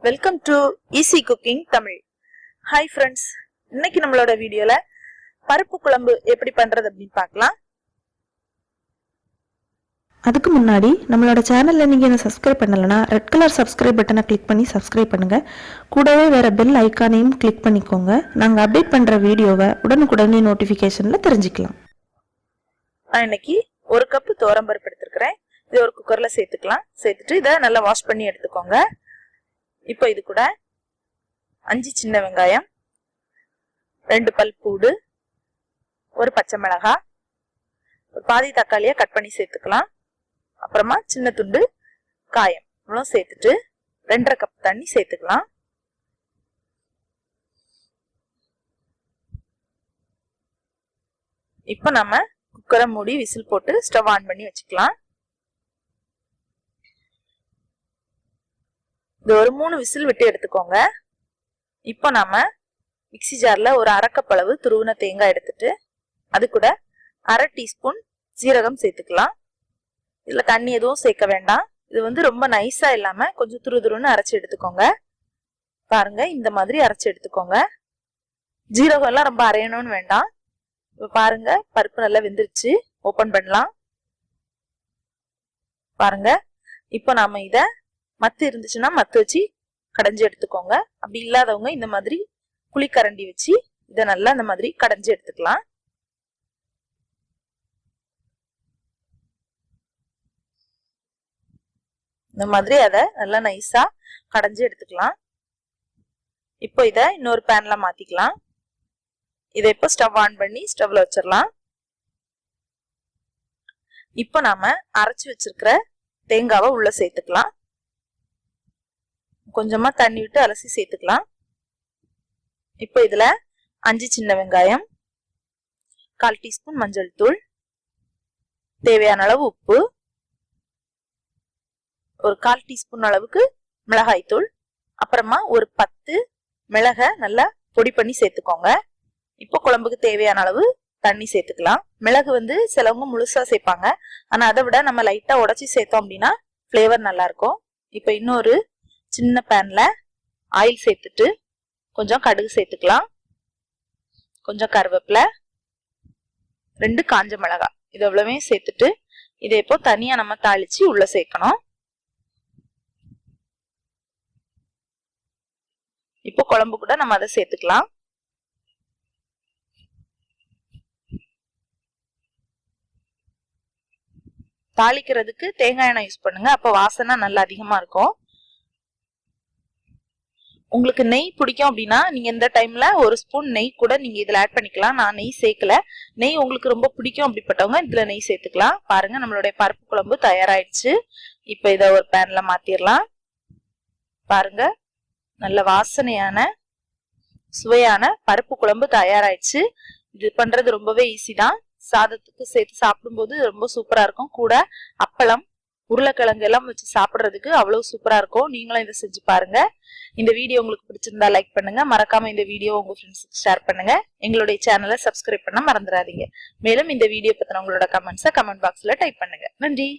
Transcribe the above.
Welcome to easy cooking Tamil. Hi friends, இன்னைக்கு நம்மளோட வீடியோல பருப்பு குழம்பு எப்படி பண்றது அப்படின்னு பார்க்கலாம். அதுக்கு முன்னாடி நம்மளோட சேனல்ல நீங்க என்ன சப்ஸ்கிரைப் பண்ணலனா ரெட் கலர் சப்ஸ்கிரைப் பட்டனை கிளிக் பண்ணி சப்ஸ்கிரைப் பண்ணுங்க. கூடவே வேற பெல் ஐகானையும் கிளிக் பண்ணிக்கோங்க. நாங்க அப்டேட் பண்ற வீடியோவை உடனுக்குடனே நோட்டிபிகேஷன்ல தெரிஞ்சுக்கலாம். நான் இன்னைக்கு ஒரு கப்பு துவரம்பருப்பு எடுத்துக்கிறேன். இது ஒரு குக்கர்ல சேர்த்துக்கலாம். சேர்த்துட்டு இதை நல்லா வாஷ் பண்ணி எடுத்துக்கோங்க. இப்போ இது கூட 5 சின்ன வெங்காயம், 2 பல் பூடு, ஒரு பச்சை மிளகாய், ஒரு பாதி தக்காளியை கட் பண்ணி சேர்த்துக்கலாம். அப்புறமா சின்ன துண்டு காயம் இவ்வளோ சேர்த்துட்டு 2.5 கப் தண்ணி சேர்த்துக்கலாம். இப்போ நம்ம குக்கரை மூடி விசில் போட்டு ஸ்டவ் ஆன் பண்ணி வச்சுக்கலாம். இது ஒரு 3 விசில் விட்டு எடுத்துக்கோங்க. இப்போ நாம மிக்சி ஜார்ல ஒரு 1/2 கப் அளவு துருவின தேங்காய் எடுத்துட்டு அது கூட 1/2 டீஸ்பூன் சீரகம் சேர்த்துக்கலாம். இதுல தண்ணி எதுவும் சேர்க்க வேண்டாம். இது ரொம்ப நைஸா இல்லாம கொஞ்சம் துருதுருன்னு அரைச்சி எடுத்துக்கோங்க. பாருங்க, இந்த மாதிரி அரைச்சி எடுத்துக்கோங்க. ஜீரகம் எல்லாம் ரொம்ப அரையணும்னு வேண்டாம். இப்ப பாருங்க, பருப்பு நல்லா வெந்துருச்சு. ஓபன் பண்ணலாம். பாருங்க, இப்போ நாம இத மத்து இருந்துச்சுன்னா மத்து வச்சு கடைஞ்சி எடுத்துக்கோங்க. அப்படி இல்லாதவங்க இந்த மாதிரி குழிக்கரண்டி வச்சு இதை நல்லா இந்த மாதிரி கடைஞ்சி எடுத்துக்கலாம். இந்த மாதிரி அதை நல்லா நைஸா கடைஞ்சி எடுத்துக்கலாம். இப்போ இதை இன்னொரு பேன்ல மாத்திக்கலாம். இதை இப்போ ஸ்டவ் ஆன் பண்ணி ஸ்டவ்ல வச்சிடலாம். இப்போ நாம அரைச்சு வச்சிருக்கிற தேங்காவை உள்ள சேர்த்துக்கலாம். கொஞ்சமா தண்ணி விட்டு அலசி சேர்த்துக்கலாம். இப்போ இதுல 5 சின்ன வெங்காயம், 1/4 டீஸ்பூன் மஞ்சள் தூள், தேவையான அளவு உப்பு, ஒரு 1/4 டீஸ்பூன் அளவுக்கு மிளகாய் தூள், அப்புறமா ஒரு 10 மிளகை நல்லா பொடி பண்ணி சேர்த்துக்கோங்க. இப்போ குழம்புக்கு தேவையான அளவு தண்ணி சேர்த்துக்கலாம். மிளகு சிலவங்க முழுசா சேர்ப்பாங்க. ஆனா அதை விட நம்ம லைட்டா உடைச்சி சேர்த்தோம் அப்படின்னா ஃபிளேவர் நல்லா இருக்கும். இப்போ இன்னொரு சின்ன பேன்ல ஆயில் சேர்த்துட்டு கொஞ்சம் கடுகு சேர்த்துக்கலாம். கொஞ்சம் கருவேப்பிலை, 2 காஞ்ச மிளகாய், இது எவ்வளவுமே சேர்த்துட்டு இதை இப்போ தனியா நம்ம தாளிச்சு உள்ள சேர்க்கணும். இப்போ குழம்பு கூட நம்ம அதை சேர்த்துக்கலாம். தாளிக்கிறதுக்கு தேங்காய் எண்ணெய் யூஸ் பண்ணுங்க. அப்போ வாசனை நல்லா அதிகமா இருக்கும். உங்களுக்கு நெய் பிடிக்கும் அப்படின்னா நீங்க இந்த டைம்ல ஒரு ஸ்பூன் நெய் கூட நீங்க இதுல ஆட் பண்ணிக்கலாம். நான் நெய் சேர்க்கல. நெய் உங்களுக்கு ரொம்ப பிடிக்கும் அப்படிப்பட்டவங்க இதுல நெய் சேர்த்துக்கலாம். பாருங்க, நம்மளுடைய பருப்பு குழம்பு தயாராயிடுச்சு. இப்ப இத ஒரு பேன்ல மாத்திரலாம். பாருங்க, நல்ல வாசனையான சுவையான பருப்பு குழம்பு தயாராயிடுச்சு. இது பண்றது ரொம்பவே ஈஸி தான். சாதத்துக்கு சேர்த்து சாப்பிடும்போது ரொம்ப சூப்பரா இருக்கும். கூட அப்பளம், உருளைக்கிழங்கு எல்லாம் வச்சு சாப்பிடுறதுக்கு அவ்வளவு சூப்பரா இருக்கும். நீங்களும் இதை செஞ்சு பாருங்க. இந்த வீடியோ உங்களுக்கு பிடிச்சிருந்தா லைக் பண்ணுங்க. மறக்காம இந்த வீடியோ உங்க ஃப்ரெண்ட்ஸுக்கு ஷேர் பண்ணுங்க. எங்களுடைய சேனலை சப்ஸ்கிரைப் பண்ண மறந்துடாதீங்க. மேலும் இந்த வீடியோ பத்தின உங்களோட கமெண்ட்ஸை கமெண்ட் பாக்ஸ்ல டைப் பண்ணுங்க. நன்றி.